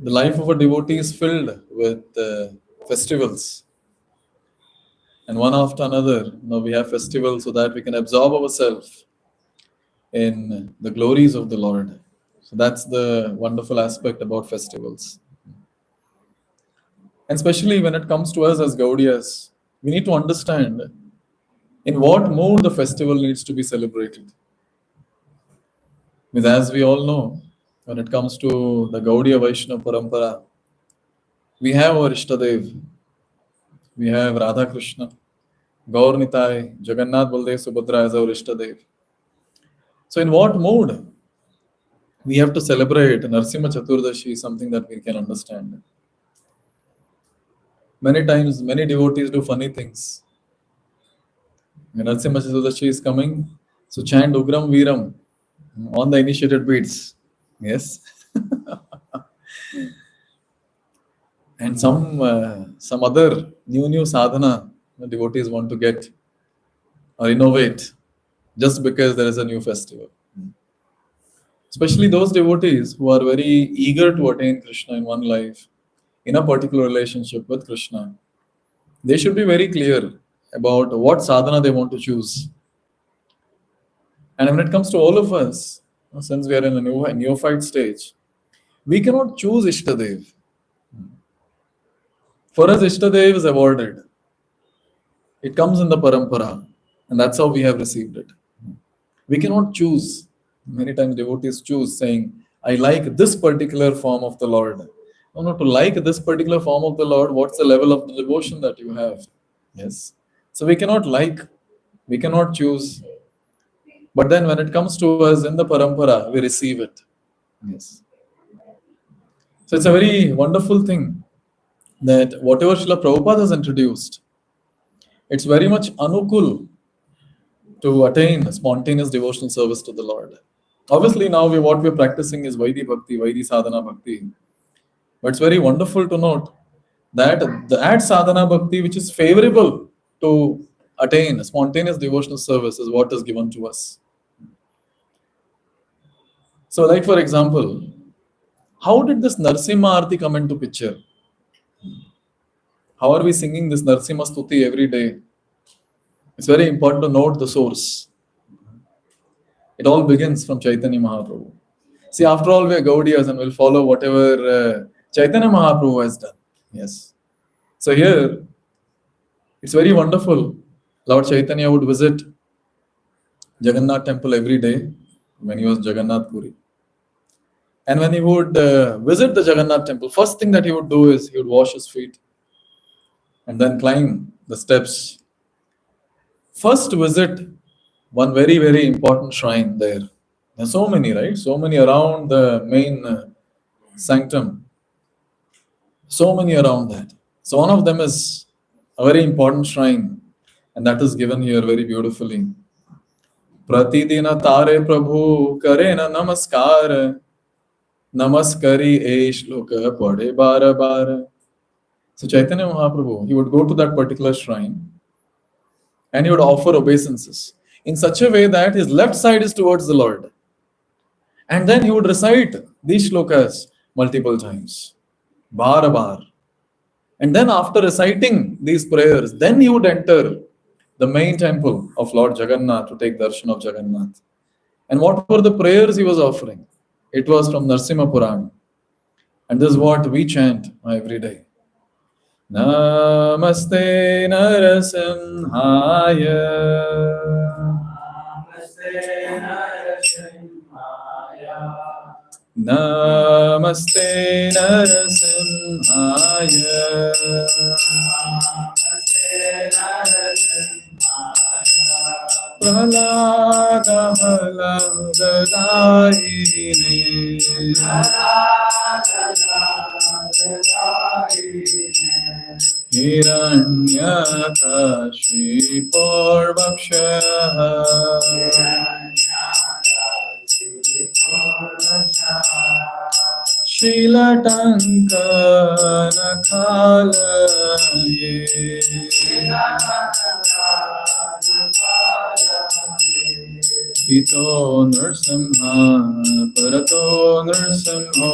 The life of a devotee is filled with festivals, and one after another, we have festivals so that we can absorb ourselves in the glories of the Lord. So that's the wonderful aspect about festivals. And especially when it comes to us as Gaudiyas, we need to understand in what mood the festival needs to be celebrated. Because as we all know, when it comes to the Gaudiya Vaishnava Parampara, we have our Ishtadev, we have Radha Krishna, Gaur Nitai, Jagannath Baldev Subhadra as our Ishtadev. So in what mood we have to celebrate Narasimha Chaturdashi is something that we can understand. Many times, many devotees do funny things. When Narasimha Chaturdashi is coming, so chant Ugram Viram on the initiated beats. Yes. And some other new sadhana the devotees want to get or innovate just because there is a new festival. Especially those devotees who are very eager to attain Krishna in one life, in a particular relationship with Krishna. They should be very clear about what sadhana they want to choose. And when it comes to all of us, since we are in a neophyte stage, we cannot choose Ishtadev. For us, Ishtadev is awarded. It comes in the parampara, and that's how we have received it. We cannot choose. Many times devotees choose saying, I like this particular form of the Lord. No, to like this particular form of the Lord, what's the level of the devotion that you have? Yes. So we cannot like, we cannot choose. But then when it comes to us in the parampara, we receive it. Yes. So it's a very wonderful thing that whatever Srila Prabhupada has introduced, it's very much anukul to attain spontaneous devotional service to the Lord. Obviously, now what we're practicing is Vaidhi Bhakti, Vaidhi Sadhana Bhakti. But it's very wonderful to note that that sadhana bhakti which is favorable to attain spontaneous devotional service is what is given to us. So, like for example, how did this Narasimha Arti come into picture? How are we singing this Narasimha Stuti every day? It's very important to note the source. It all begins from Chaitanya Mahaprabhu. See, after all, we are Gaudiyas and we'll follow whatever Chaitanya Mahaprabhu has done. Yes. So here, it's very wonderful. Lord Chaitanya would visit Jagannath temple every day when he was Jagannath Puri. And when he would visit the Jagannath temple, first thing that he would do is he would wash his feet and then climb the steps. First visit one very, very important shrine there. There are so many, right? So many around the main sanctum. So many around that. So one of them is a very important shrine, and that is given here very beautifully. Pratidina tare prabhu kare na namaskar, namaskari e shloka pade bara bara. So Chaitanya Mahaprabhu, he would go to that particular shrine and he would offer obeisances in such a way that his left side is towards the Lord. And then he would recite these shlokas multiple times. Bar bar. And then after reciting these prayers, then he would enter the main temple of Lord Jagannath to take darshan of Jagannath. And what were the prayers he was offering? It was from Narasimha Purana. And this is what we chant every day. Namaste Narasimhaya. Namaste Narasimhaya. Namaste Narasimhaya. Namaste Narasimhaya. Prahlada halada daine. Hiranyakashiporvaksha. Shilatanka Nakhalaye Ito Narasimha Parato Narasimho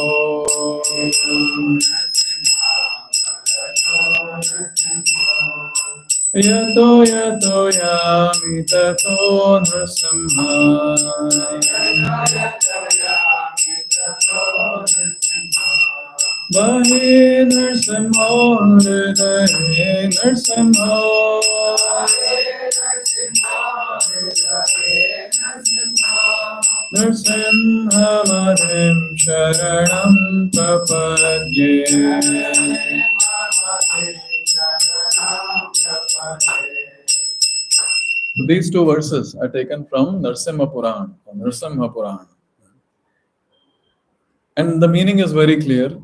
Yato yato yami tato Narasimha Bahe Narasimha Hridaye Narasimha Narasimha Madhim Sharanam Prapadye These two verses are taken from Narasimha Puran, Narasimha Puran. And the meaning is very clear.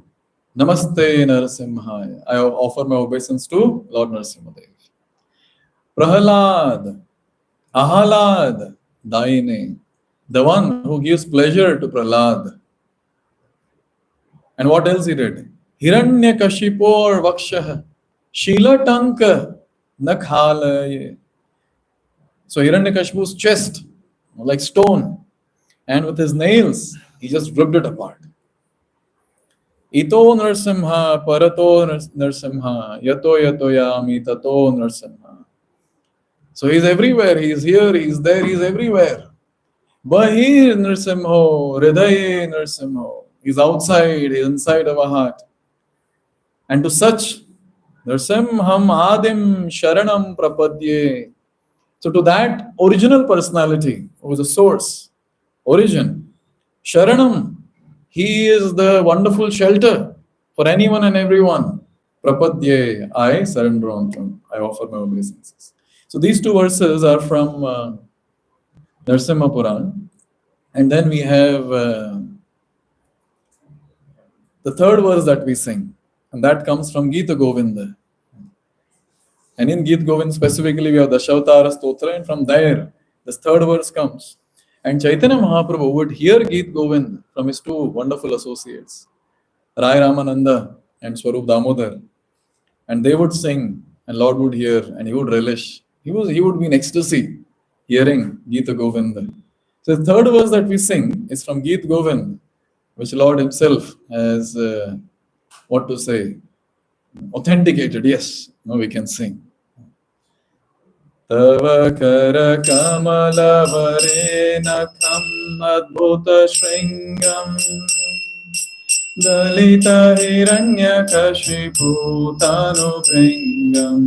Namaste Narasimhaya. I offer my obeisance to Lord Narasimha Dev. Prahalad, Ahalad, Daine, the one who gives pleasure to Prahlad. And what else he did? Hiranyakashipor Vakshah, Shilatanka Nakhalaye. So Hiranyakashipu's chest, like stone, and with his nails, he just ripped it apart. Ito Narasimha, Parato Narasimha, Yato Yato Yami, Tato Narasimha. So he's everywhere, he's here, he's there, he's everywhere. Bahir Narasimho, Hridaye Narasimho. He's outside, he's inside our heart. And to such, Narasimham Adim Sharanam Prapadye. So to that original personality, who was a source, origin, Sharanam, he is the wonderful shelter for anyone and everyone. Prapadye, I surrender unto him. I offer my obeisances. So these two verses are from Narasimha Puran. And then we have the third verse that we sing. And that comes from Gita Govinda. And in Gita Govinda specifically, we have the Dashavatara Stotra. And from there, this third verse comes. And Chaitanya Mahaprabhu would hear Gita Govind from his two wonderful associates, Rai Ramananda and Swarup Damodar. And they would sing, and Lord would hear, and he would relish. He would be in ecstasy hearing Gita Govinda. So the third verse that we sing is from Gita Govind, which Lord himself has, authenticated. Yes, now we can sing. Tava kara kamala varena kam adbhuta shringam dalita hiranya kashipu tanu bringam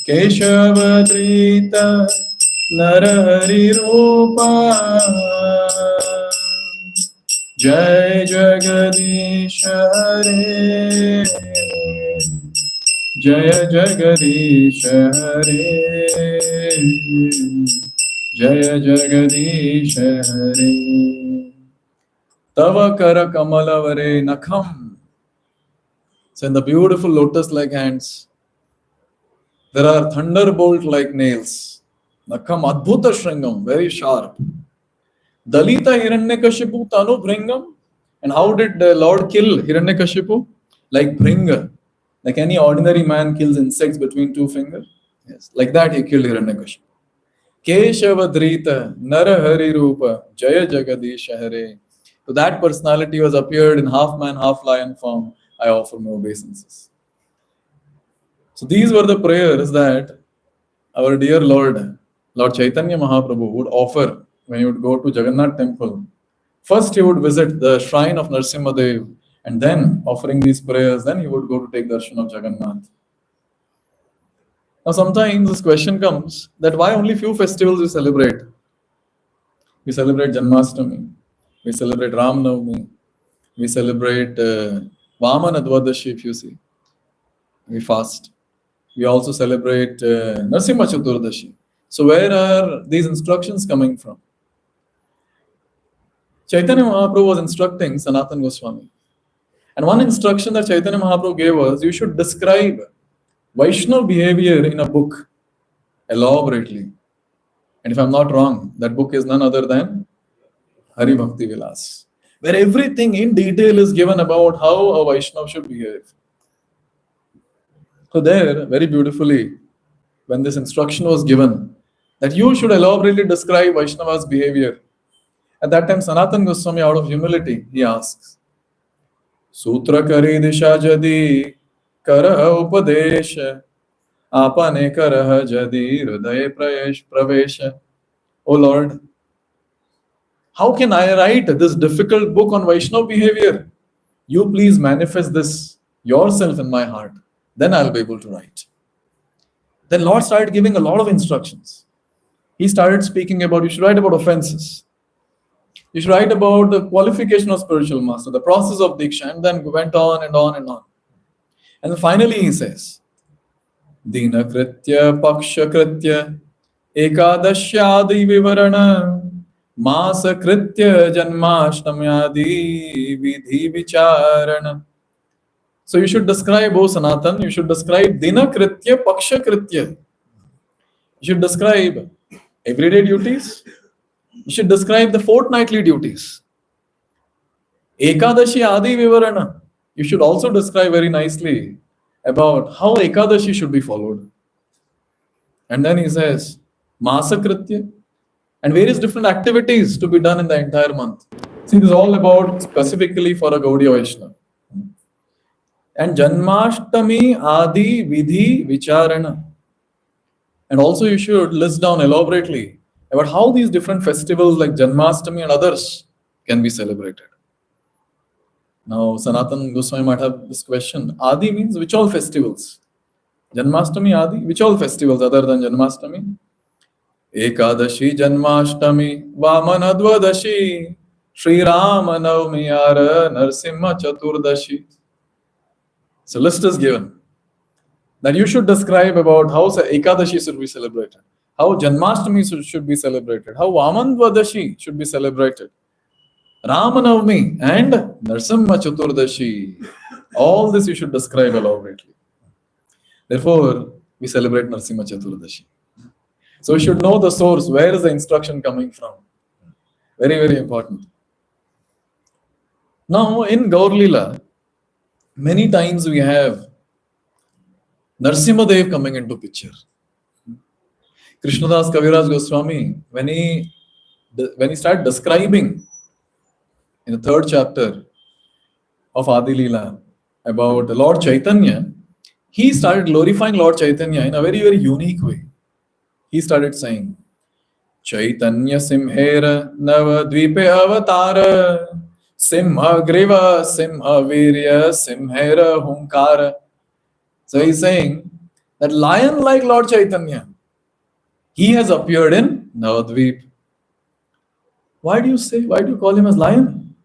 keshavadrita narahari rupa jai jagadish hare Jaya Jagadish Hare Jaya Jagadish Hare Tava Kara Kamala Vare Nakham. So in the beautiful lotus-like hands, there are thunderbolt-like nails. Nakham Adbhuta Shringam, very sharp. Dalita Hiranyakashipu Tanu Bringam. And how did the Lord kill Hiranyakashipu? Like Bringa. Like any ordinary man kills insects between two fingers. Yes, like that he killed Hiranyakashipu. Keshavadrita Narahari Rupa Jaya Jagadisha Hare. So that personality was appeared in half man, half lion form. I offer my obeisances. So these were the prayers that our dear Lord Chaitanya Mahaprabhu would offer when he would go to Jagannath temple. First he would visit the shrine of Narasimha Dev, and then offering these prayers, then he would go to take darshan of Jagannath. Now sometimes this question comes that why only few festivals we celebrate? We celebrate Janmashtami, we celebrate Ram Navami, we celebrate Vamana Dvadashi, if you see. We fast. We also celebrate Narasimha Chaturdashi. So where are these instructions coming from? Chaitanya Mahaprabhu was instructing Sanatana Goswami. And one instruction that Chaitanya Mahaprabhu gave was, you should describe Vaishnava behavior in a book elaborately. And if I'm not wrong, that book is none other than Hari Bhakti Vilas. where everything in detail is given about how a Vaishnava should behave. So there, very beautifully, when this instruction was given, that you should elaborately describe Vaishnava's behavior. At that time, Sanatan Goswami, out of humility, he asks, Sutra kari disha jadi karah upadesha apane karah jadi hriday pravesha. O Lord, how can I write this difficult book on Vaishnava behavior? You please manifest this yourself in my heart. Then I'll be able to write. Then Lord started giving a lot of instructions. He started speaking about, you should write about offenses. You should write about the qualification of spiritual master, the process of Diksha, and then went on and on and on. And then finally he says, Dina Kritya, Paksha Kritya, Ekadashyadi Vivarana, Masa Kritya, Janmashtami Vidhi Vicharana. So you should describe, O Sanatan, you should describe Dina Kritya, Paksha Kritya. You should describe everyday duties. You should describe the fortnightly duties. Ekadashi Adi Vivarana. You should also describe very nicely about how Ekadashi should be followed. And then he says, Masa Kritya, and various different activities to be done in the entire month. See, this is all about specifically for a Gaudiya Vaishnava. And Janmashtami Adi Vidhi Vicharana. And also you should list down elaborately about how these different festivals like Janmashtami and others can be celebrated. Now Sanatan Goswami might have this question. Adi means which all festivals? Janmashtami Adi, which all festivals other than Janmashtami? Ekadashi Janmashtami Vamanadvadashi Sri Rama Navami Ara Narasimha Chaturdashi. So list is given that you should describe about how Ekadashi should be celebrated, how Janmashtami should be celebrated, how Vamanadvadashi should be celebrated, Ramanavami and Narasimha Chaturdashi. All this you should describe elaborately. Therefore, we celebrate Narasimha Chaturdashi. So we should know the source. Where is the instruction coming from? Very, very important. Now, in Gaur Lila, many times we have Narasimha Dev coming into picture. Krishnadas Kaviraj Goswami, when he started describing in the 3rd chapter of Adi Lila about Lord Chaitanya, he started glorifying Lord Chaitanya in a very, very unique way. He started saying, Chaitanya Simhera Nava Dvipe Avatara Simha Griva Simha Virya Simhera Hunkara. So he's saying that lion like Lord Chaitanya, he has appeared in Navadvip. Why do you call him as lion?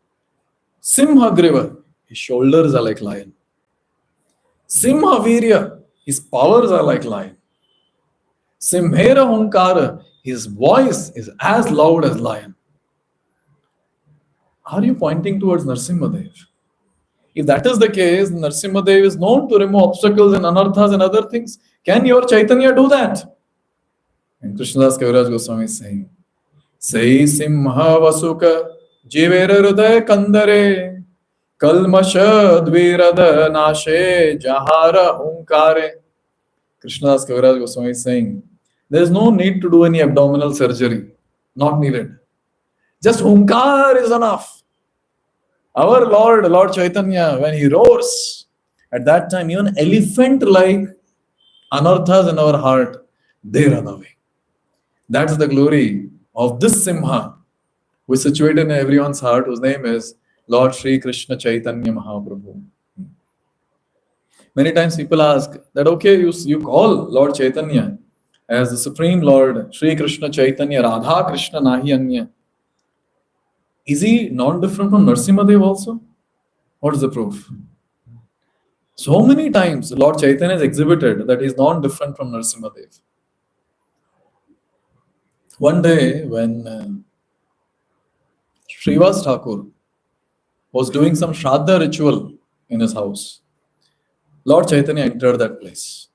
Simha Griva, his shoulders are like lion. Simha Virya, his powers are like lion. Simhera Hunkara, his voice is as loud as lion. Are you pointing towards Narasimha Dev? If that is the case, Narasimha Dev is known to remove obstacles and anarthas and other things. Can your Chaitanya do that? And Krishnadas Kaviraj Goswami is saying, Sei Simha Vasuka Jivera Hriday Kandare Kalmasha Dvirada Nashe Jahara Hunkare. Krishnadas Kaviraj Goswami is saying, there is no need to do any abdominal surgery. Not needed. Just Hunkar is enough. Our Lord Chaitanya, when he roars, at that time, even elephant-like anarthas in our heart, they run away. That's the glory of this Simha, who is situated in everyone's heart, whose name is Lord Sri Krishna Chaitanya Mahaprabhu. Many times people ask that, okay, you call Lord Chaitanya as the Supreme Lord, Sri Krishna Chaitanya, Radha Krishna Nahi Anya. Is he not different from Narasimha Dev also? What is the proof? So many times Lord Chaitanya has exhibited that he is not different from Narasimha Dev. One day when Srivas Thakur was doing some Shraddha ritual in his house, Lord Chaitanya entered that place.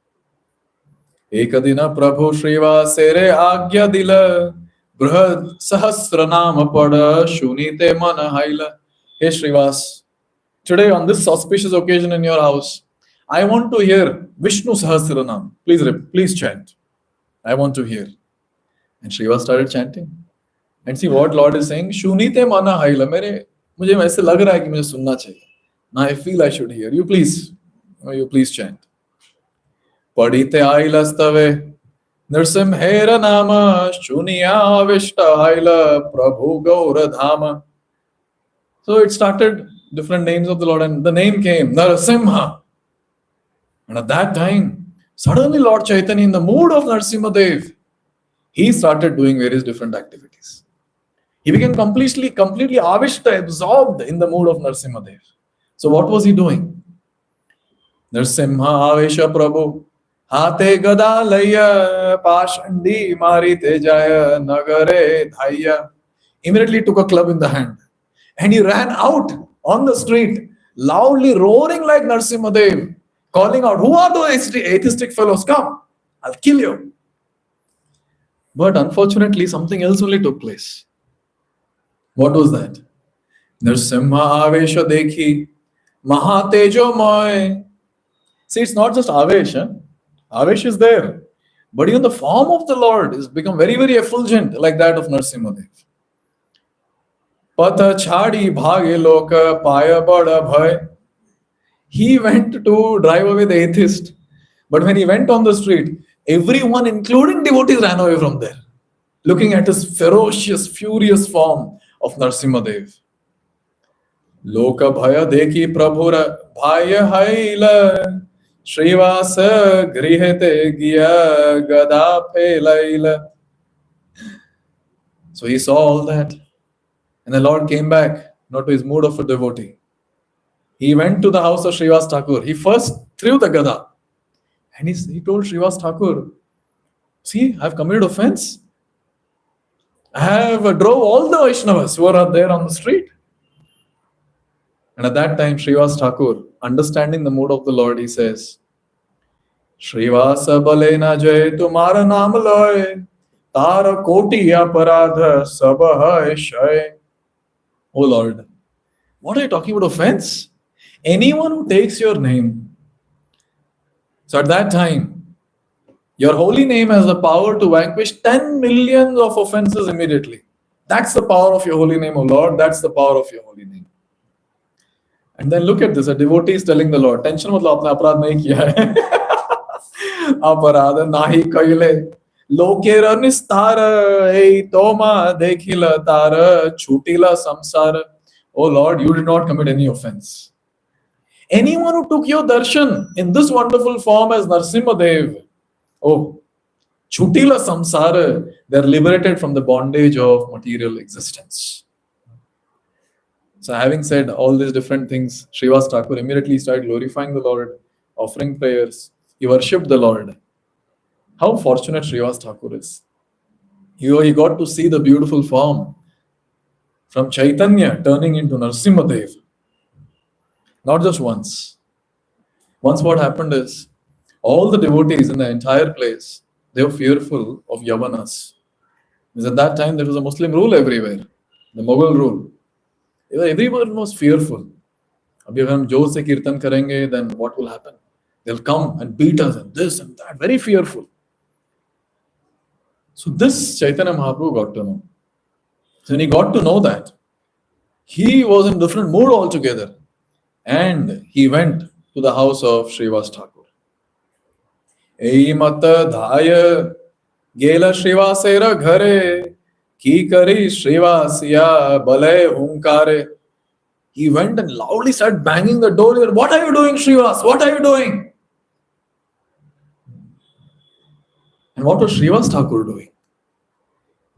Ekadina Prabhu Srivasere Agya Dila Brahad Sahasranama Pada Shunite Mana Haila Hey Srivas, today on this auspicious occasion in your house, I want to hear Vishnu Sahasranam. Please chant. I want to hear. And Srivas started chanting. And see what Lord is saying. Shunite mana haila. मुझे ऐसे लग रहा है कि मुझे सुनना चाहिए. Now I feel I should hear. You please chant. Padite ailastave Narasimha nama Shunya Vishta Haila Prabhu Gaura Dhama. So it started different names of the Lord, and the name came Narasimha. And at that time, suddenly Lord Chaitanya, in the mood of Narasimha Dev, he started doing various different activities. He became completely avishta, absorbed in the mood of Narasimha Dev. So what was he doing? Narasimha Avesha Prabhu Hate Gada Laya Pashandi Marite Jaya Nagare Dhaya. Immediately took a club in the hand and he ran out on the street, loudly roaring like Narasimha Dev, calling out, "Who are those atheistic fellows? Come, I'll kill you." But unfortunately, something else only took place. What was that? Narasimha Avesha Dekhi Mahatejo Moy. See, it's not just Avesh. Avesh is there. But even the form of the Lord is become very, very effulgent, like that of Narasimha Dev. Pata chhadi bhage loka paya bada bhai. He went to drive away the atheist. But when he went on the street, everyone, including devotees, ran away from there, looking at his ferocious, furious form of Narasimha Dev. Loka bhaya dekhi prabhura bhaya haila Srivasa grihete giya gada pelaila. So he saw all that. And the Lord came back, not to his mood of a devotee. He went to the house of Srivas Thakur. He first threw the gada. And he told Srivas Thakur, "See, I have committed offense. I have drove all the Vaishnavas who are there on the street." And at that time, Srivas Thakur, understanding the mood of the Lord, he says, "Srivasa balena jay tumhara naam loy, tara koti aparadha sabah shay." Oh Lord, what are you talking about offense? Anyone who takes your name. So at that time, your holy name has the power to vanquish 10 millions of offenses immediately. That's the power of your holy name, O Lord. That's the power of your holy name. And then look at this, a devotee is telling the Lord, tension matlab apne aparad nahi kiya hai. Aparad nahi kaile. Lokera nistara ei toma dekhila tara chutila samsara. Oh Lord, you did not commit any offense. Anyone who took your darshan in this wonderful form as Narasimha Dev, oh, chutila samsara, they are liberated from the bondage of material existence. So having said all these different things, Srivas Thakur immediately started glorifying the Lord, offering prayers. He worshipped the Lord. How fortunate Srivas Thakur is. He got to see the beautiful form from Chaitanya turning into Narasimha Dev. Not just once. Once what happened is, all the devotees in the entire place, they were fearful of Yavanas. Because at that time there was a Muslim rule everywhere, the Mughal rule. Everyone was fearful. Abhi agar hum जोर से कीर्तन करेंगे, then what will happen? They'll come and beat us and this and that. Very fearful. So this Chaitanya Mahaprabhu got to know. So when he got to know that, he was in a different mood altogether. And he went to the house of Srivas Thakur. Ei mata dhaya gela Srivasera ghare ki kari Srivasya balay hunkare. He went and loudly started banging the door. "What are you doing, Srivas? What are you doing?" And what was Srivas Thakur doing?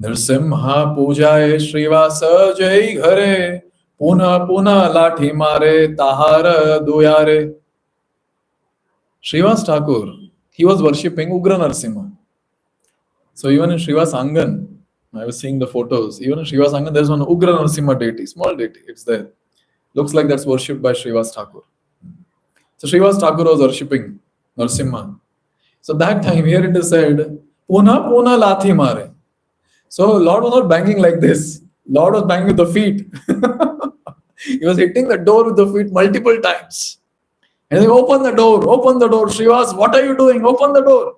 Narasimha pujaye Srivasa jai ghare puna puna lathi mare tahara duyare. Srivas Thakur, he was worshipping Ugra Narasimha. So even in Srivas Angan, I was seeing the photos, even in Srivas Angan, there's one Ugra Narasimha deity, small deity, it's there. Looks like that's worshipped by Srivas Thakur. So Srivas Thakur was worshipping Narasimha. So that time here it is said, Puna Puna Lathi Mare. So Lord was not banging like this. Lord was banging with the feet. He was hitting the door with the feet multiple times. And they open the door, Srivas, what are you doing? Open the door.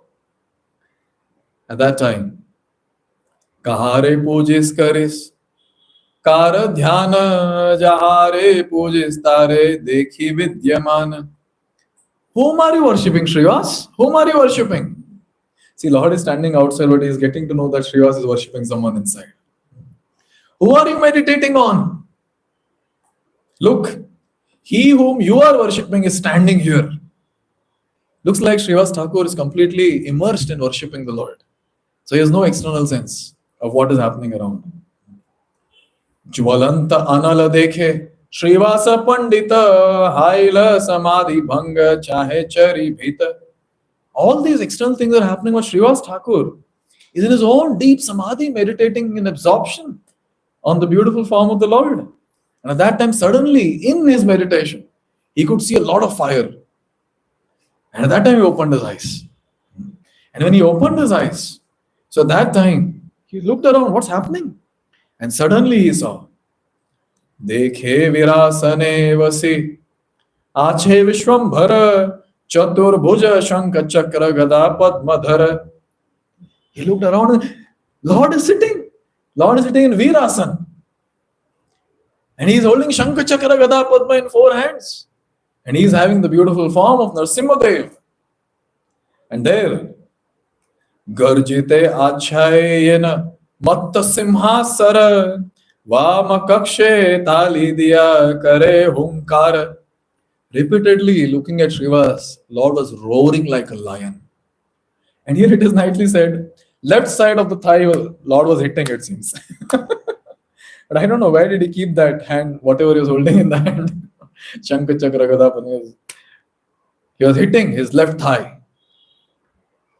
At that time, Kahare pujis karis, Kara dhyana jahare pujis tare dekhi vidyamana. Whom are you worshipping, Srivas? Whom are you worshipping? See, Lord is standing outside, but he is getting to know that Srivas is worshipping someone inside. Who are you meditating on? Look, he whom you are worshipping is standing here. Looks like Srivas Thakur is completely immersed in worshipping the Lord. So he has no external sense of what is happening around. Jvalanta anala dekhe, Srivasa pandita, haila samadhi bhanga, chahe chari bhita. All these external things are happening, but Srivas Thakur is in his own deep samadhi, meditating in absorption on the beautiful form of the Lord. And at that time, suddenly, in his meditation, he could see a lot of fire. And at that time, he opened his eyes. And when he opened his eyes, so at that time, he looked around, what's happening? And suddenly he saw, Dekhe virasane vasi, Ache vishwambhara, Chatur bhuja shanka chakra gada padmadhara. He looked around and Lord is sitting in Virasana. And he is holding Shankha Chakra Gada Padma in 4 hands. And he is having the beautiful form of Narasimha Dev. And there, Garjite Achayena Matta Simhasara Vama Kakshe Tali Diya Kare Hunkara. Repeatedly looking at Srivas, Lord was roaring like a lion. And here it is nicely said, left side of the thigh, Lord was hitting, it seems. But I don't know, where did he keep that hand, whatever he was holding in the hand? Shankha Chakra Gada. He was hitting his left thigh.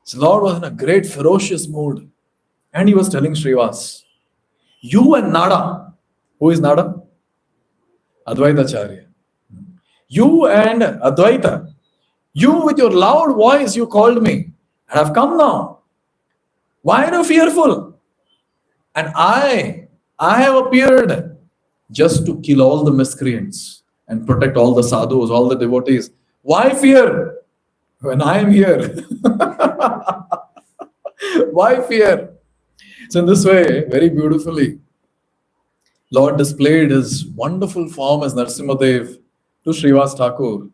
So Lord was in a great ferocious mood. And he was telling Srivas, you and Nada, who is Nada? Advaitacharya. You and Advaita, you with your loud voice, you called me. I have come now. Why are you fearful? And I have appeared just to kill all the miscreants and protect all the sadhus, all the devotees. Why fear when I am here? Why fear? So in this way, very beautifully, Lord displayed his wonderful form as Narasimhadev to Srivas Thakur.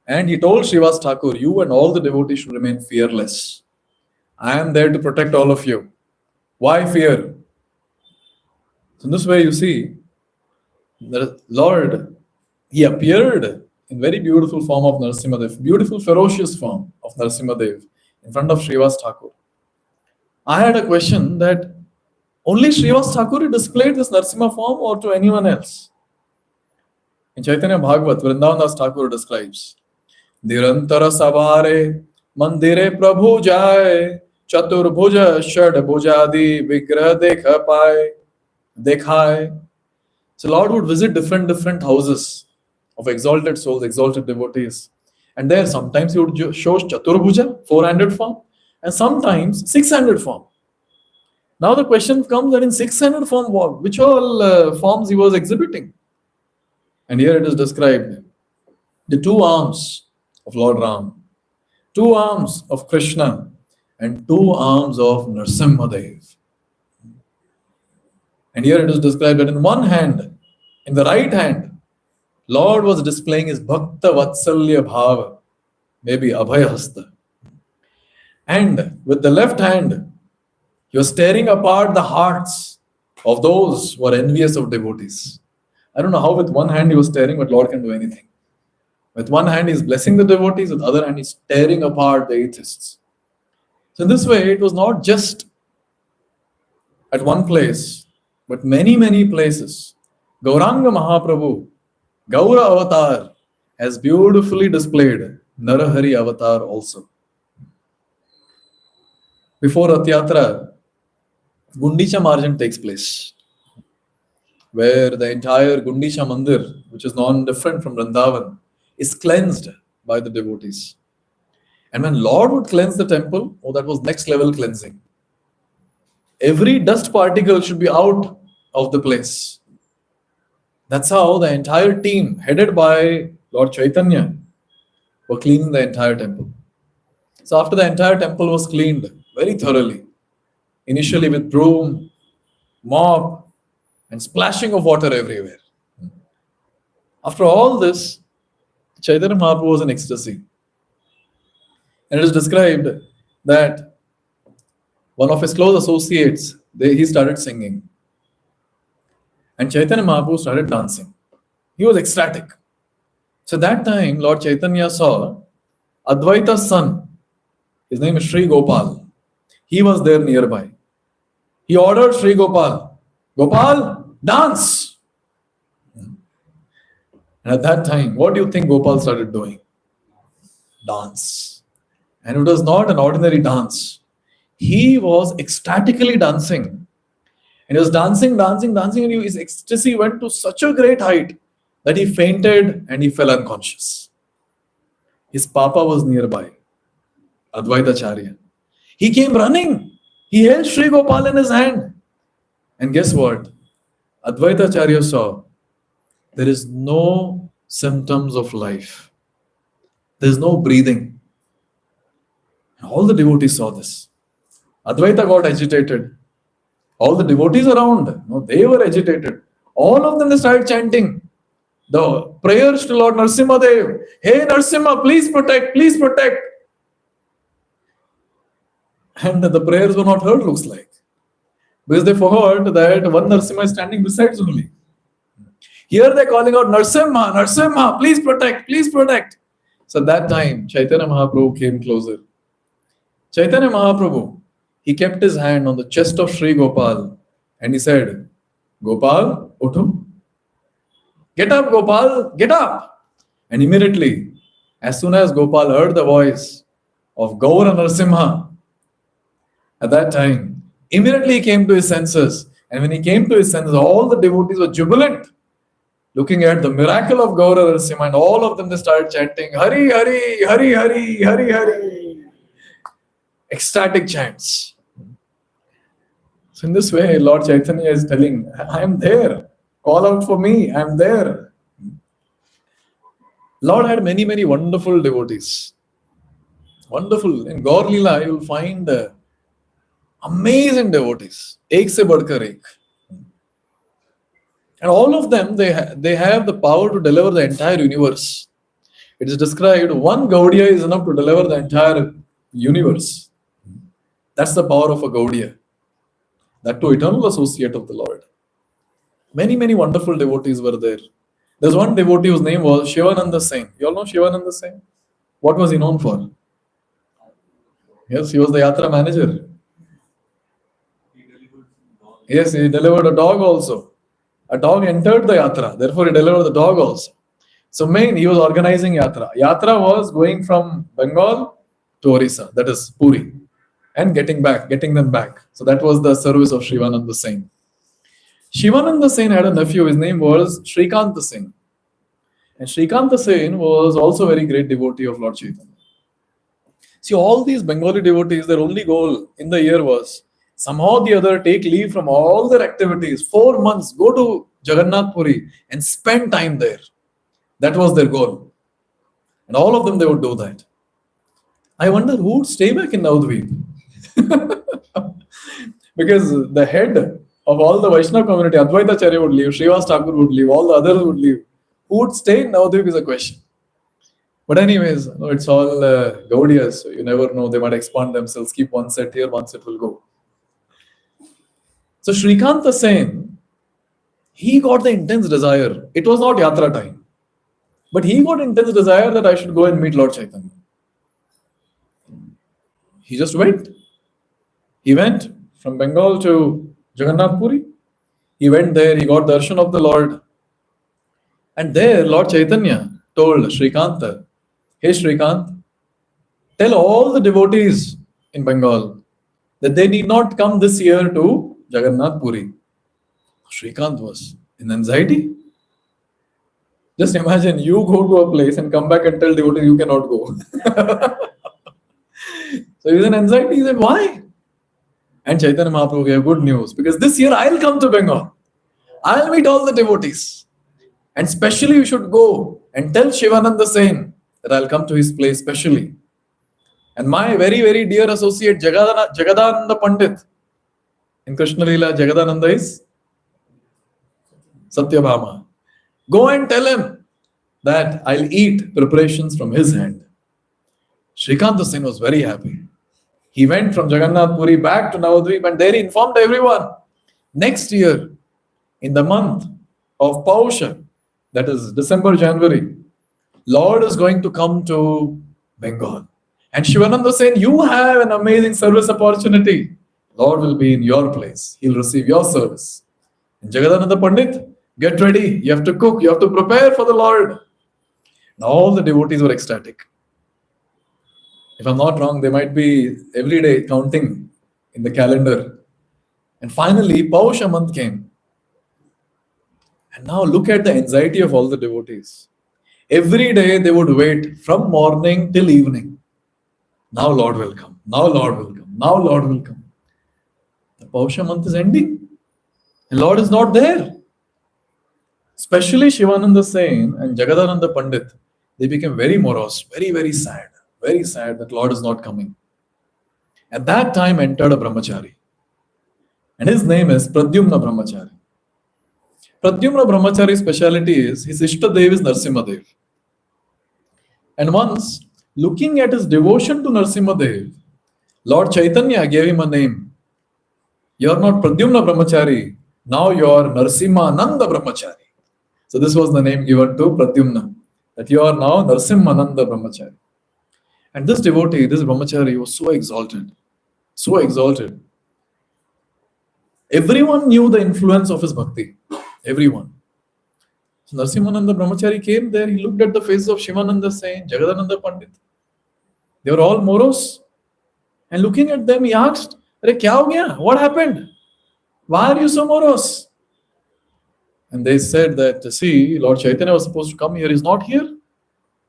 And he told Srivas Thakur, you and all the devotees should remain fearless. I am there to protect all of you. Why fear? So in this way, you see, the Lord, he appeared in very beautiful form of Narasimhadev, beautiful ferocious form of Narasimhadev in front of Srivas Thakur. I had a question that only Srivas Thakur displayed this Narasimha form or to anyone else? In Chaitanya Bhagavat, Vrindavan Das Thakur describes, Dirantara Savare Mandire Prabhu Jai Chatur Bhuja Shad Bhujadi Vigra Dekha Pai Dekhai. So Lord would visit different houses of exalted souls, exalted devotees. And there sometimes he would show Chatur Bhuja, 400 form, and sometimes 600 form. Now the question comes that in 600 form, which all forms he was exhibiting? And here it is described, the 2 arms of Lord Ram, 2 arms of Krishna, and 2 arms of Narasimhadev. And here it is described that in one hand, in the right hand, Lord was displaying his Bhakta Vatsalya Bhava, maybe Abhaya Hasta. And with the left hand, he was tearing apart the hearts of those who are envious of devotees. I don't know how with one hand he was tearing, but Lord can do anything. With one hand he is blessing the devotees, with the other hand he is tearing apart the atheists. So in this way, it was not just at one place, but many places. Gauranga Mahaprabhu, Gaura Avatar, has beautifully displayed Narahari Avatar also. Before Rath Yatra, Gundicha Marjan takes place, where the entire Gundicha Mandir, which is non-different from Vrindavan, is cleansed by the devotees. And when Lord would cleanse the temple, that was next level cleansing. Every dust particle should be out of the place. That's how the entire team, headed by Lord Chaitanya, were cleaning the entire temple. So after the entire temple was cleaned very thoroughly, initially with broom, mop, and splashing of water everywhere. After all this, Chaitanya Mahaprabhu was in ecstasy. And it is described that one of his close associates, he started singing. And Chaitanya Mahaprabhu started dancing. He was ecstatic. So that time, Lord Chaitanya saw Advaita's son. His name is Sri Gopal. He was there nearby. He ordered Sri Gopal, Gopal, dance. And at that time, what do you think Gopal started doing? Dance. And it was not an ordinary dance. He was ecstatically dancing. And he was dancing, and his ecstasy went to such a great height that he fainted and he fell unconscious. His papa was nearby, Advaitacharya. He came running. He held Sri Gopal in his hand. And guess what? Advaitacharya saw there is no symptoms of life. There is no breathing. And all the devotees saw this. Advaita got agitated. All the devotees around, they were agitated. All of them, they started chanting the prayers to Lord Narasimha Dev. Hey Narasimha, please protect, please protect. And the prayers were not heard, looks like. Because they forgot that one Narasimha is standing beside only. Here they're calling out Narasimha, Narasimha, please protect, please protect. So at that time, Chaitanya Mahaprabhu came closer. Chaitanya Mahaprabhu, he kept his hand on the chest of Sri Gopal and he said, Gopal, uthu. Get up, Gopal, get up. And immediately, as soon as Gopal heard the voice of Gaura Narasimha, at that time, immediately he came to his senses. And when he came to his senses, all the devotees were jubilant, looking at the miracle of Gaura Narasimha, and all of them, they started chanting, Hari, Hari, Hari, Hari, Hari, Hari. Ecstatic chants. So in this way, Lord Chaitanya is telling, I am there. Call out for me. I am there. Lord had many, many wonderful devotees. Wonderful. In Gaur Lila, you will find amazing devotees. Ek se badkar ek. And all of them, they have the power to deliver the entire universe. It is described, one Gaudiya is enough to deliver the entire universe. That's the power of a Gaudiya. That too, eternal associate of the Lord. Many, many wonderful devotees were there. There's one devotee whose name was Shivananda Singh. You all know Shivananda Singh? What was he known for? Yes, he was the Yatra manager. Yes, he delivered a dog also. A dog entered the Yatra, therefore he delivered the dog also. So he was organizing Yatra. Yatra was going from Bengal to Orissa, that is Puri, and getting them back. So that was the service of Shivananda Singh. Shivananda Singh had a nephew, his name was Shrikanta Singh. And Shrikanta Singh was also a very great devotee of Lord Chaitanya. See, all these Bengali devotees, their only goal in the year was somehow or the other take leave from all their activities, 4 months, go to Jagannath Puri and spend time there. That was their goal. And all of them, they would do that. I wonder who would stay back in Navadvip. Because the head of all the Vaishnava community, Advaitacharya would leave, Srivas Thakur would leave, all the others would leave. Who would stay in Navadvip is a question. But anyways, it's all Gaudiyas, so you never know. They might expand themselves, keep one set here, one set will go. So Shrikanta Sen, he got the intense desire. It was not Yatra time. But he got intense desire that I should go and meet Lord Chaitanya. He just went. He went from Bengal to Jagannath Puri. He went there, he got darshan of the Lord. And there Lord Chaitanya told Shrikanta, hey Shrikant, tell all the devotees in Bengal that they need not come this year to Jagannath Puri. Shrikant was in anxiety. Just imagine you go to a place and come back and tell devotees you cannot go. So he was in anxiety. He said, why? And Chaitanya Mahaprabhu gave good news, because this year I'll come to Bengal. I'll meet all the devotees. And specially you should go and tell Shivananda Sen that I'll come to his place specially. And my very, very dear associate Jagadananda Pandit in Krishna Lila, Jagadananda is Satyabhama. Go and tell him that I'll eat preparations from his hand. Shrikanta Sen was very happy. He went from Jagannath Puri back to Navadvip and there he informed everyone. Next year, in the month of Pausha, that is December, January, Lord is going to come to Bengal. And Shivananda saying, you have an amazing service opportunity. Lord will be in your place. He'll receive your service. And Jagadananda Pandit, get ready. You have to cook. You have to prepare for the Lord. And all the devotees were ecstatic. If I'm not wrong, they might be every day counting in the calendar. And finally, Pausha month came. And now look at the anxiety of all the devotees. Every day they would wait from morning till evening. Now Lord will come. Now Lord will come. Now Lord will come. The Pausha month is ending. The Lord is not there. Especially Shivananda Sen and Jagadananda Pandit, they became very morose, very, very sad that Lord is not coming. At that time entered a Brahmachari. And his name is Pradyumna Brahmachari. Pradyumna Brahmachari's speciality is his Ishtadev is Narasimha. And once, looking at his devotion to Narasimha, Lord Chaitanya gave him a name. You are not Pradyumna Brahmachari, now you are Narasimhananda Brahmachari. So this was the name given to Pradyumna, that you are now Narasimhananda Brahmachari. And this devotee, this Brahmachari was so exalted. So exalted. Everyone knew the influence of his bhakti. Everyone. So Narasimhananda Brahmachari came there, he looked at the faces of Shivananda Sen, Jagadananda Pandit. They were all morose. And looking at them, he asked, "Arey, kya ho gaya? What happened? Why are you so morose?" And they said that, see, Lord Chaitanya was supposed to come here, he's not here.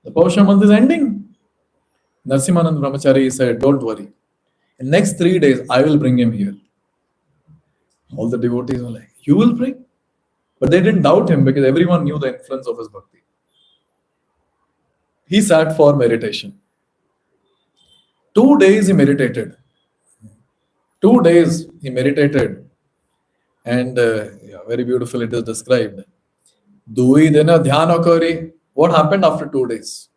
The Pausha month is ending. Narasimhananda Brahmachari said, don't worry. In next 3 days, I will bring him here. All the devotees were like, you will bring? But they didn't doubt him because everyone knew the influence of his bhakti. He sat for meditation. 2 days he meditated. 2 days he meditated. And very beautiful it is described. Dui dena dhyana kari. What happened after 2 days?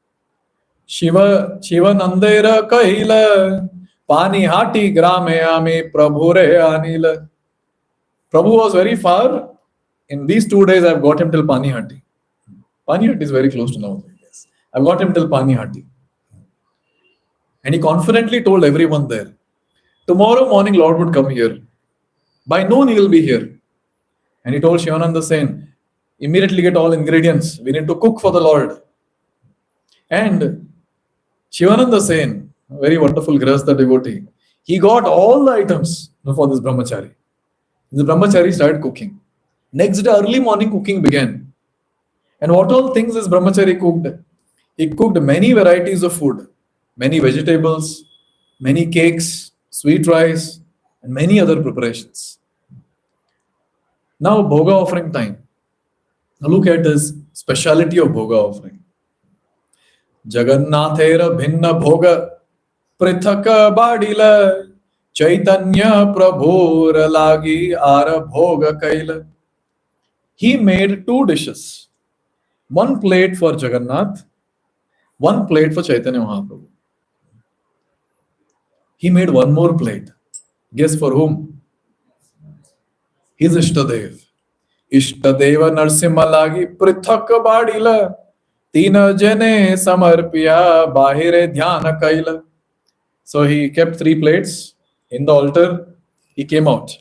Shiva Nandera kahila. Pani hati grame ame prabhure anila. Prabhu was very far. In these 2 days, I've got him till Panihati. Panihati is very close to now. Yes. I've got him till Panihati. And he confidently told everyone there, tomorrow morning, Lord would come here. By noon, he will be here. And he told Shivananda Sen, immediately get all ingredients. We need to cook for the Lord. And Shivananda Sen, a very wonderful Grihastha devotee, he got all the items for this Brahmachari. The Brahmachari started cooking. Next day, early morning, cooking began. And what all things this Brahmachari cooked? He cooked many varieties of food, many vegetables, many cakes, sweet rice, and many other preparations. Now, Bhoga offering time. Now look at this speciality of Bhoga offering. Jagannathera bhinna bhoga prithaka badila Chaitanya prabhur lagi ara bhoga kaila. He made 2 dishes. 1 plate for Jagannath, 1 plate for Chaitanya Mahaprabhu. He made 1 more plate. Guess for whom? His Ishtadev. Ishtadeva Narasimha lagi prithak badila tina jane samarpiya bahire dhyana kaila. So he kept 3 plates in the altar. He came out.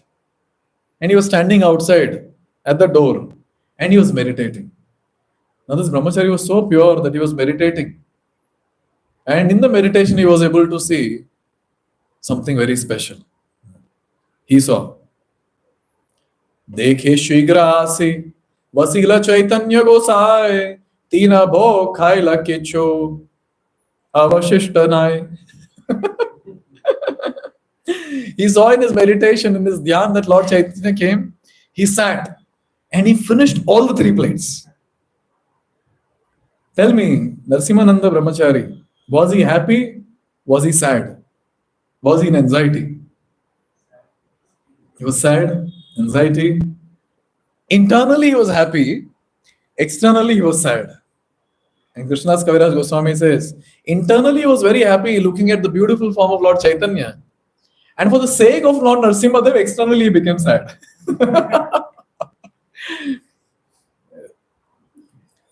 And he was standing outside at the door. And he was meditating. Now this Brahmachari was so pure that he was meditating. And in the meditation, he was able to see something very special. He saw, Dekhe shigra ase, vasila Chaitanya gosai, tina bho khaila kecho, avashishtanai. He saw in his meditation, in his dhyan, that Lord Chaitanya came. He sat and he finished all the 3 plates. Tell me, Narasimhananda Brahmachari, was he happy? Was he sad? Was he in anxiety? He was sad, anxiety. Internally, he was happy. Externally, he was sad. And Krishna's Kaviraj Goswami says, internally, he was very happy looking at the beautiful form of Lord Chaitanya. And for the sake of Lord Narasimhadev, externally, he became sad.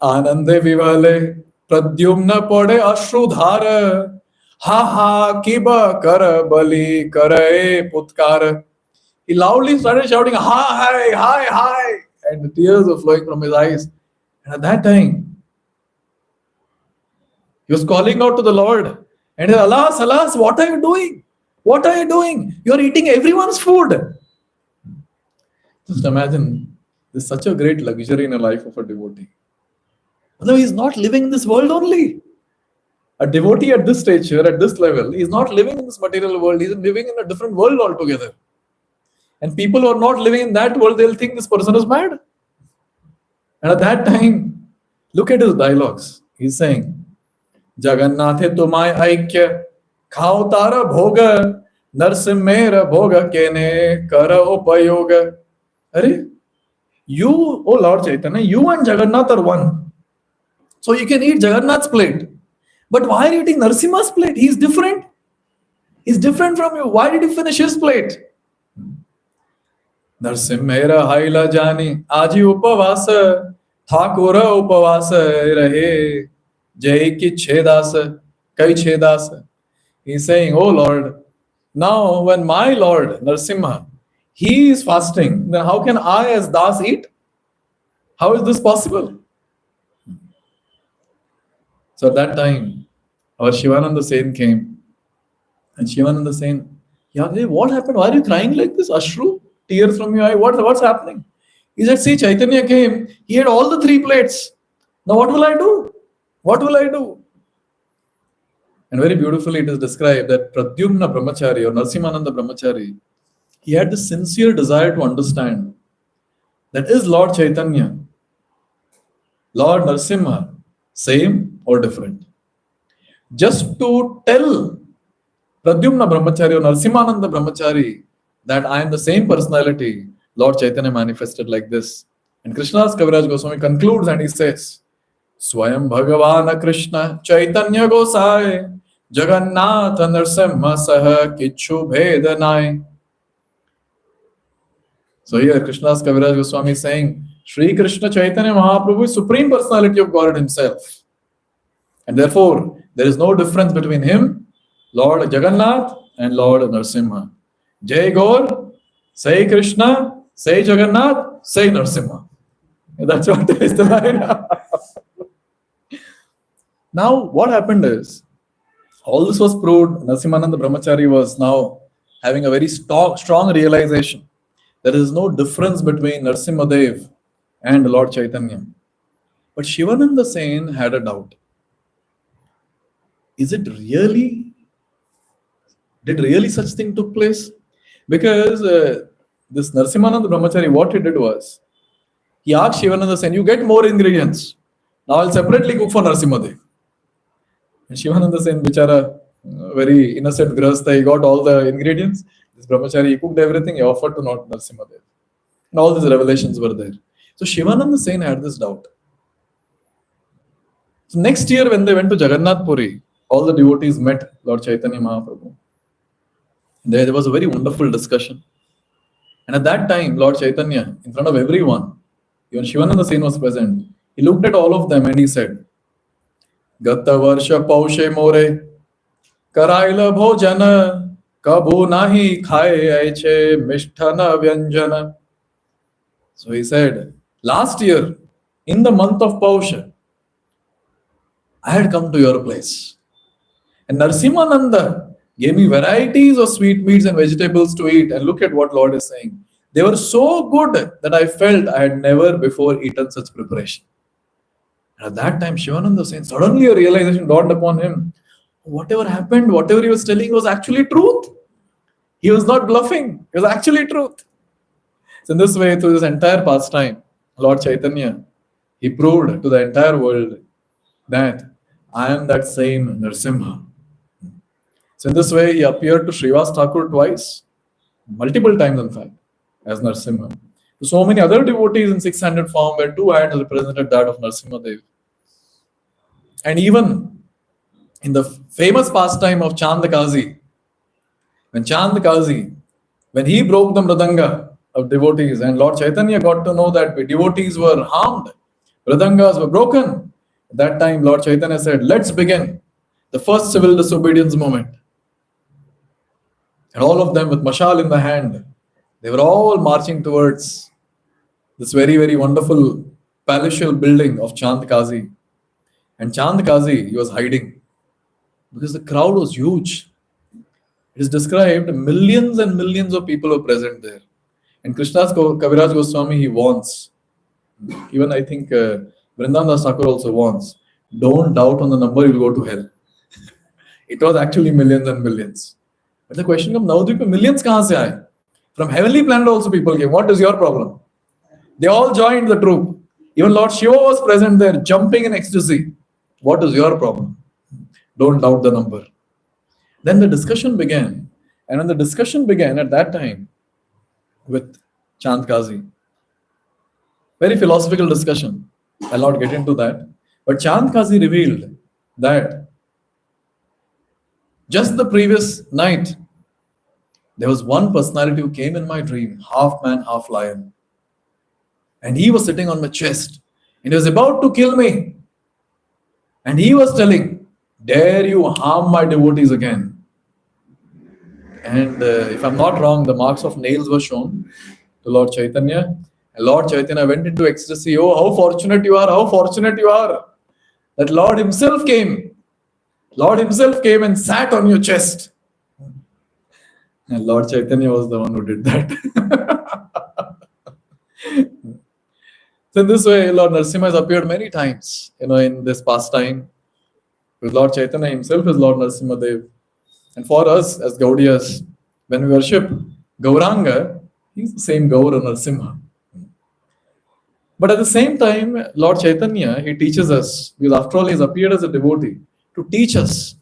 आनंदे विवाले प्रद्युम्न पड़े अश्रुधार हा हा किब कर बलि करे पुत्कार. He loudly started shouting, hi, hi, hi, and the tears were flowing from his eyes. And at that time, he was calling out to the Lord and he said, alas, alas, what are you doing? What are you doing? You are eating everyone's food. Just imagine, there's such a great luxury in the life of a devotee. No, he's not living in this world only. A devotee at this stature, at this level, he's not living in this material world. He's living in a different world altogether. And people who are not living in that world, they'll think this person is mad. And at that time, look at his dialogues. He's saying, Jagannathe tumai aikya, khao tara bhoga, narsimera bhoga kene kara upayoga. Are, you, oh Lord Chaitanya, you and Jagannath are one. So you can eat Jagannath's plate. But why are you eating Narasimha's plate? He's different. He's different from you. Why did you finish his plate? Narasimha haila jani aji upavasa thakura upavasa rahe jai ki chedasa kai chedasa. He's saying, oh Lord, now when my Lord Narasimha, he is fasting, then how can I as Das eat? How is this possible? So at that time, our Shivananda Sen came. And Shivananda Sen, Yagdev, what happened? Why are you crying like this? Ashru? Tears from your eye? What's happening? He said, see, Chaitanya came. He had all the 3 plates. Now what will I do? What will I do? And very beautifully it is described that Pradyumna Brahmachari or Narasimhananda Brahmachari, he had the sincere desire to understand that is Lord Chaitanya, Lord Narasimha, same or different? Just to tell Pradyumna Brahmachari or Narasimhananda Brahmachari that I am the same personality, Lord Chaitanya manifested like this. And Krishna's Kaviraj Goswami concludes and he says, Swayam Bhagavana Krishna Chaitanya Gosai Jagannath Narasimha Saha Kichu Bhedanai. So here Krishna's Kaviraj Goswami is saying, Sri Krishna Chaitanya Mahaprabhu is Supreme Personality of God Himself. And therefore, there is no difference between Him, Lord Jagannath, and Lord Narasimha. Jai Gaur, say Krishna, say Jagannath, say Narasimha. That's what is the line. Now, what happened is, all this was proved. Narasimhananda Brahmachari was now having a very strong realization. There is no difference between Narasimhadev and Lord Chaitanya. But Shivananda Sen had a doubt. Is it really? Did really such thing took place? Because this Narasimhananda Brahmachari, what he did was, he asked Shivananda Sen, you get more ingredients. Now I'll separately cook for Narasimhadev. And Shivananda Sen, bichara, very innocent grahastha, he got all the ingredients. This Brahmachari, he cooked everything, he offered to Narasimhadev. And all these revelations were there. So Shivananda Sen had this doubt. So next year when they went to Jagannath Puri, all the devotees met Lord Chaitanya Mahaprabhu. There was a very wonderful discussion. And at that time, Lord Chaitanya, in front of everyone, even Shivananda Sen was present, he looked at all of them and he said, Gata Varsha Paushe More, Karaila Bhojana, Kabhu Nahi Khaye Aiche Misthana Vyanjana. So he said, last year, in the month of Pausha, I had come to your place. And Narasimhananda gave me varieties of sweet meats and vegetables to eat. And look at what Lord is saying. They were so good that I felt I had never before eaten such preparation. And at that time, Shivananda Sen, suddenly a realization dawned upon him. Whatever happened, whatever he was telling was actually truth. He was not bluffing. It was actually truth. So in this way, through this entire pastime, Lord Chaitanya, he proved to the entire world that I am that same Narasimha. So in this way, he appeared to Srivas Thakur twice, multiple times in fact, as Narasimha. To so many other devotees in 600 form where two hands represented that of Narasimha Dev. And even in the famous pastime of Chandakazi, when he broke the mridanga of devotees and Lord Chaitanya got to know that devotees were harmed, mridangas were broken, at that time Lord Chaitanya said, let's begin the first civil disobedience movement. And all of them with mashal in the hand, they were all marching towards this very, very wonderful palatial building of Chandakazi. And Chandakazi, he was hiding because the crowd was huge. It is described millions and millions of people were present there. And Krishna's Kaviraj Goswami, he warns. Even I think Vrindavan Das Thakur also warns. Don't doubt on the number, you'll go to hell. It was actually millions and millions. But the question comes, Navadvipa, millions kahan se aaye? From heavenly planet also people came. What is your problem? They all joined the troop. Even Lord Shiva was present there, jumping in ecstasy. What is your problem? Don't doubt the number. Then the discussion began. And when the discussion began at that time with Chandkazi, very philosophical discussion. I'll not get into that. But Chandkazi revealed that just the previous night, there was one personality who came in my dream, half man, half lion. And he was sitting on my chest. And he was about to kill me. And he was telling, dare you harm my devotees again? And if I'm not wrong, the marks of nails were shown to Lord Chaitanya. And Lord Chaitanya went into ecstasy. Oh, how fortunate you are, how fortunate you are. That Lord himself came. Lord himself came and sat on your chest. And Lord Chaitanya was the one who did that. So in this way, Lord Narasimha has appeared many times, in this pastime. Because Lord Chaitanya himself is Lord Narasimha Dev. And for us as Gaudiyas, when we worship Gauranga, he's the same Gaura Narasimha. But at the same time, Lord Chaitanya, he teaches us, because after all, he has appeared as a devotee, to teach us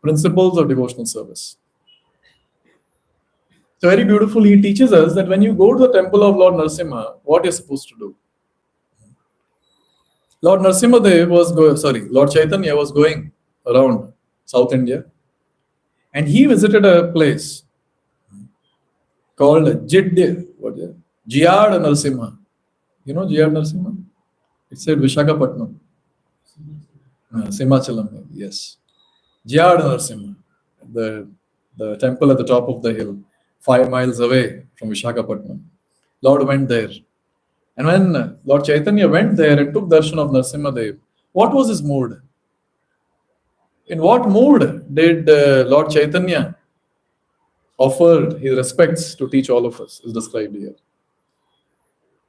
principles of devotional service. So very beautifully, he teaches us that when you go to the temple of Lord Narasimha, what you're supposed to do. Lord Chaitanya was going around South India, and he visited a place called Jiyad Narasimha. You know Jiyad Narasimha? It said Vishakhapatnam. Simachalam, yes. Jiyad Narasimha, the temple at the top of the hill, 5 miles away from Vishakhapatnam. Lord went there. And when Lord Chaitanya went there and took darshan of Narasimha Dev, what was his mood? In what mood did Lord Chaitanya offer his respects to teach all of us, is described here.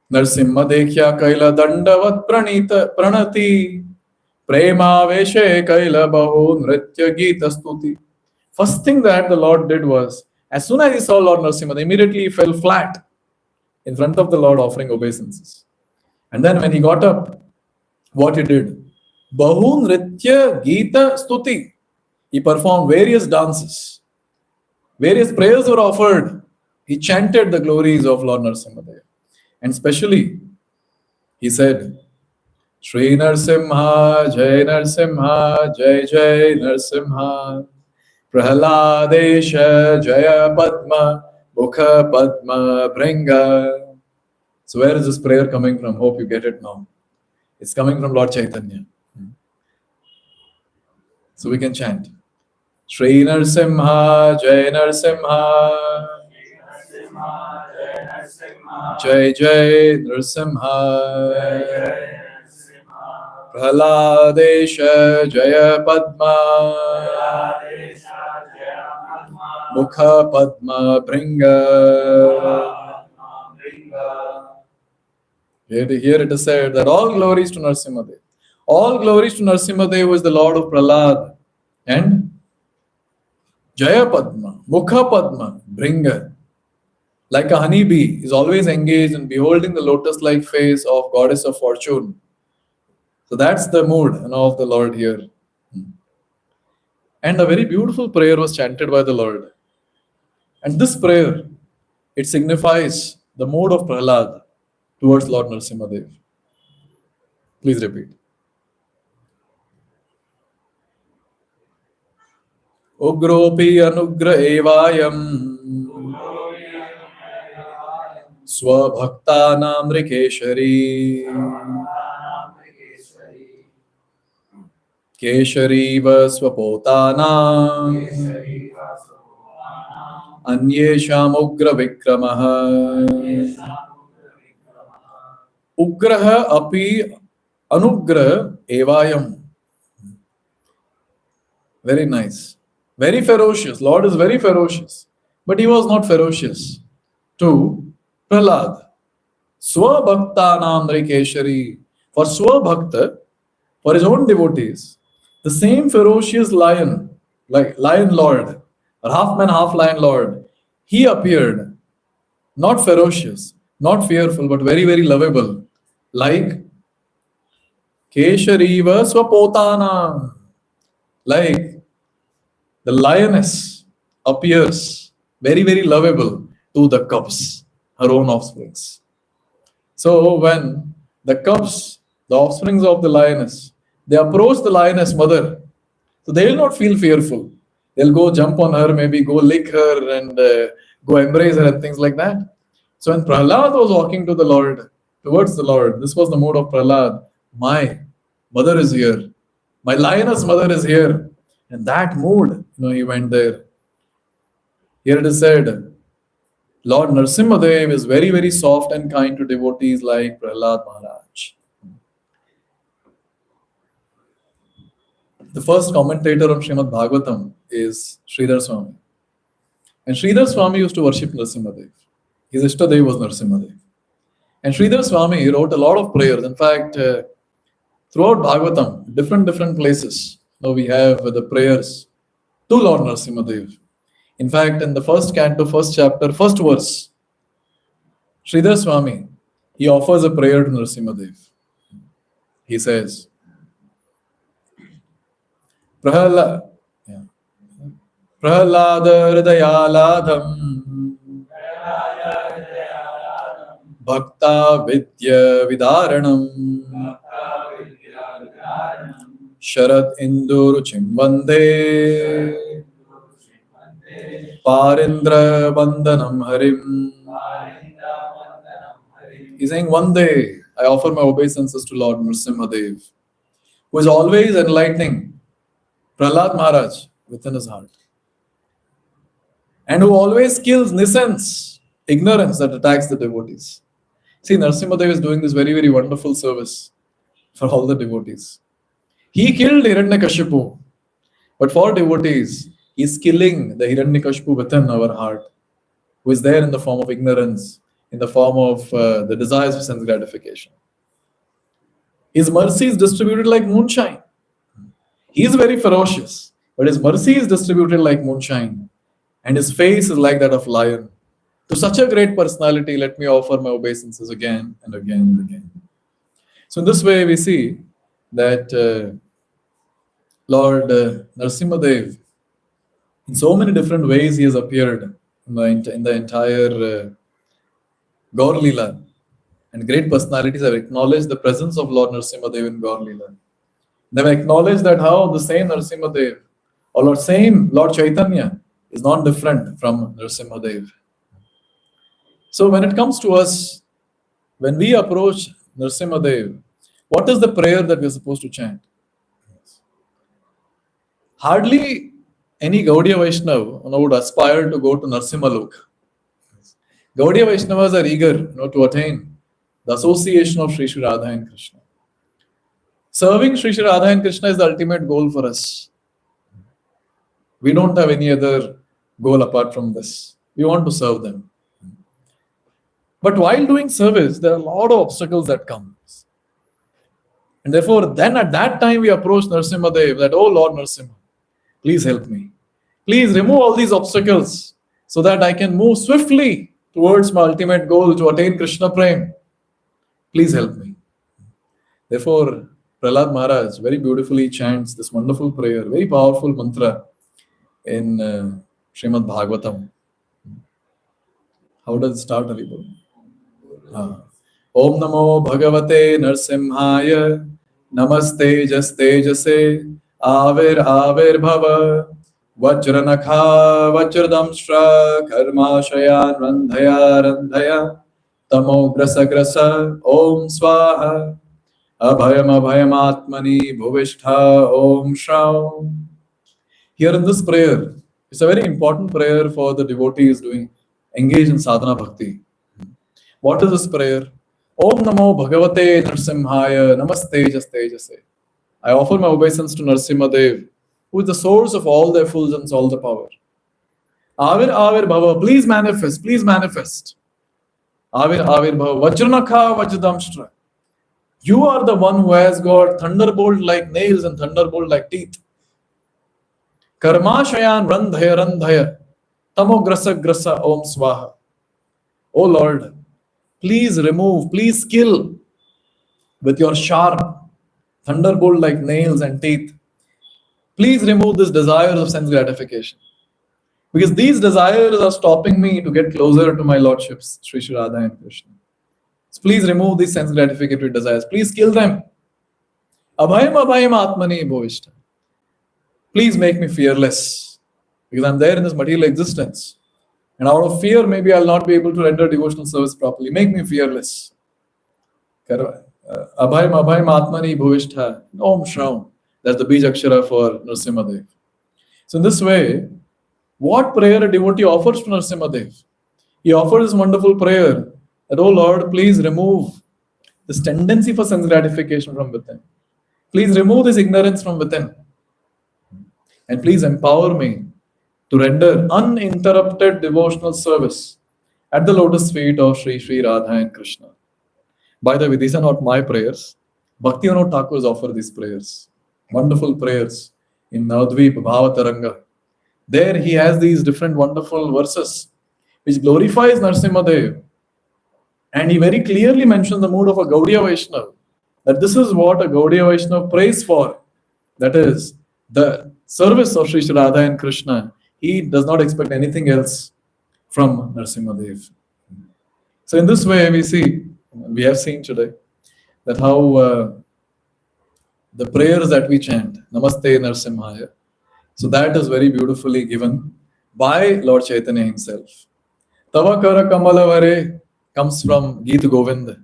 Narasimha dekhya kaila dandavat pranati prema veshe kaila bahu nritya gita stuti. First thing that the Lord did was, as soon as he saw Lord Narasimha, immediately he fell flat in front of the Lord offering obeisances. And then when he got up, what he did? Bahu nritya gita stuti. He performed various dances. Various prayers were offered. He chanted the glories of Lord Narasimha Dev. And especially, he said, Shri Narasimha, Jai Narasimha, Jai Jai Narasimha, Prahaladesha, Jaya Padma, Mukha Padma, Bringa. So where is this prayer coming from? Hope you get it now. It's coming from Lord Chaitanya. So we can chant. Shri Narasimha, Jai Narasimha, Jai Jai Narasimha, Prahaladesha, Jaya Padma, Mukha Padma, Bringa. Here it is said that all glories to Narasimha Dev. All glories to Narasimha Dev, who is the Lord of Prahlad. And Jaya Padma, Mukha Padma, Bringa. Like a honeybee is always engaged in beholding the lotus-like face of Goddess of Fortune. So that's the mood of the Lord here. And a very beautiful prayer was chanted by the Lord. And this prayer, it signifies the mood of Prahlad towards Lord Narasimhadev. Please repeat. Ugropi anugra evayam swabhaktanam rikeshari keshariva swapotanam anyesham ugra vikramaha ugraha api anugra evayam. Very nice. Very ferocious. Lord is very ferocious. But he was not ferocious to Prahlad. Swabhaktanam rikeshari. For Swabhakta, for his own devotees, the same ferocious lion, like lion lord, or half man, half lion lord, he appeared not ferocious, not fearful, but very, very lovable, like Keshariva Swapotana, like the lioness appears very, very lovable to the cubs, her own offsprings. So when the cubs, the offsprings of the lioness, they approach the lioness mother, so they will not feel fearful. They'll go jump on her, maybe go lick her and go embrace her and things like that. So when Prahlad was walking to the Lord, towards the Lord, this was the mood of Prahlad. My mother is here. My lioness mother is here. And that mood, he went there. Here it is said, Lord Narasimhadev is very, very soft and kind to devotees like Prahlad Maharaj. The first commentator on Srimad Bhagavatam is Sridhar Swami. And Sridhar Swami used to worship Narasimhadev. His Ishtadev was Narasimhadev. And Sridhar Swami wrote a lot of prayers. In fact, throughout Bhagavatam, different places, we have the prayers to Lord Narasimhadev. In fact, in the first canto, first chapter, first verse, Sridhar Swami, he offers a prayer to Narasimhadev. He says, Prahlada Hridayaladham Bhakta Vidya Vidaranam Sharad Induruchim Vande Parindra Bandhanam Harim. He's saying, one day I offer my obeisances to Lord Narasimhadev, who is always enlightening Prahlad Maharaj within his heart, and who always kills nisance, ignorance that attacks the devotees. See, Narasimhadev is doing this very, very wonderful service for all the devotees. He killed Hiranyakashipu, but for devotees, he is killing the Hiranyakashipu within our heart, who is there in the form of ignorance, in the form of the desires for sense gratification. His mercy is distributed like moonshine. He is very ferocious, but his mercy is distributed like moonshine, and his face is like that of lion. To such a great personality, let me offer my obeisances again and again and again. So in this way, we see that Lord Narasimhadev, in so many different ways, he has appeared in the entire Gaura lila, and great personalities have acknowledged the presence of Lord Narasimhadev in Gaura lila. They have acknowledged that how the same Narasimhadev or same Lord Chaitanya is not different from Narasimhadev. So when it comes to us, when we approach Narasimhadev, what is the prayer that we are supposed to chant? Hardly any Gaudiya Vaishnava would aspire to go to Narasimhalok. Gaudiya Vaishnavas are eager to attain the association of Sri Sri Radha and Krishna. Serving Sri Sri Radha and Krishna is the ultimate goal for us. We don't have any other goal apart from this. We want to serve them. But while doing service, there are a lot of obstacles that come. And therefore, then at that time we approach Narasimhadev that, oh Lord Narasimha, please help me. Please remove all these obstacles so that I can move swiftly towards my ultimate goal to attain Krishna Prem. Please help me. Therefore, Prahlad Maharaj very beautifully chants this wonderful prayer, very powerful mantra in Srimad Bhagavatam. How does it start, Haribol? Om Namo Bhagavate Narsimhaya Namaste Jaste Jase Avir Avir Bhava Vajranakha Vajradamshra Karma Shayan Randhaya Randhaya Tamo Grasa Grasa Om Swaha Abhayam Abhayam Atmani Bhuvishtha Om Shrav. Here in this prayer, it's a very important prayer for the devotees doing engage in sadhana bhakti. What is this prayer? Om Namo Bhagavate Narsimhaya Namaste Jaste Jase. I offer my obeisance to Narasimha Dev, who is the source of all the effulgence, all the power. Avir Avir Bhava, please manifest, please manifest. Avir Avir Bhava, Vajranakha Vajradamshra. You are the one who has got thunderbolt like nails and thunderbolt like teeth. Karma Shayan Randhaya Randhaya. Tamo Grasa Grasa Om Swaha. O Lord, please remove, please kill with your sharp thunderbolt like nails and teeth. Please remove these desires of sense gratification. Because these desires are stopping me to get closer to my lordships, Sri Sri Radha and Krishna. So please remove these sense gratificatory desires. Please kill them. Abhayam Abhayam Atmani Bhovishta. Please make me fearless. Because I'm there in this material existence. And out of fear, maybe I'll not be able to render devotional service properly. Make me fearless. Abhayam Abhayam Atmani Bhuvishtha. Om Shrav. That's the Bij Akshara for Narasimha Dev. So in this way, what prayer a devotee offers to Narasimha Dev? He offers this wonderful prayer that, oh Lord, please remove this tendency for sense gratification from within. Please remove this ignorance from within. And please empower me to render uninterrupted devotional service at the lotus feet of Sri Sri Radha and Krishna. By the way, these are not my prayers. Bhaktivinoda Thakurs offer these prayers. Wonderful prayers in Navadvip Bhavataranga. There he has these different wonderful verses which glorifies Narasimha Dev. And he very clearly mentions the mood of a Gaudiya Vaishnava. That this is what a Gaudiya Vaishnava prays for. That is the service of Sri Sri Radha and Krishna. He does not expect anything else from Narasimha Dev. So in this way we have seen today that how the prayers that we chant, Namaste Narasimhaya, so that is very beautifully given by Lord Chaitanya himself. Tava Kara Kamalavare comes from Geet Govind.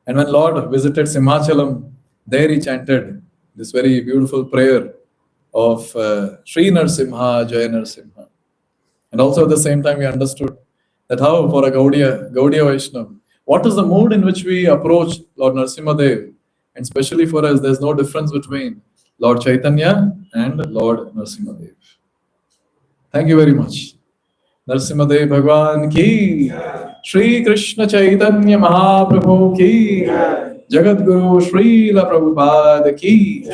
And when Lord visited Simhachalam, there he chanted this very beautiful prayer of Sri Narasimha, Jaya Narasimha. And also at the same time we understood that how for a Gaudiya Vaishnava, what is the mood in which we approach Lord Narasimha Dev? And especially for us, there's no difference between Lord Chaitanya and Lord Narasimha Dev. Thank you very much. Narasimha Dev Bhagwan ki, Shri Krishna Chaitanya Mahaprabhu ki, Jagat Guru Srila Prabhupada ki.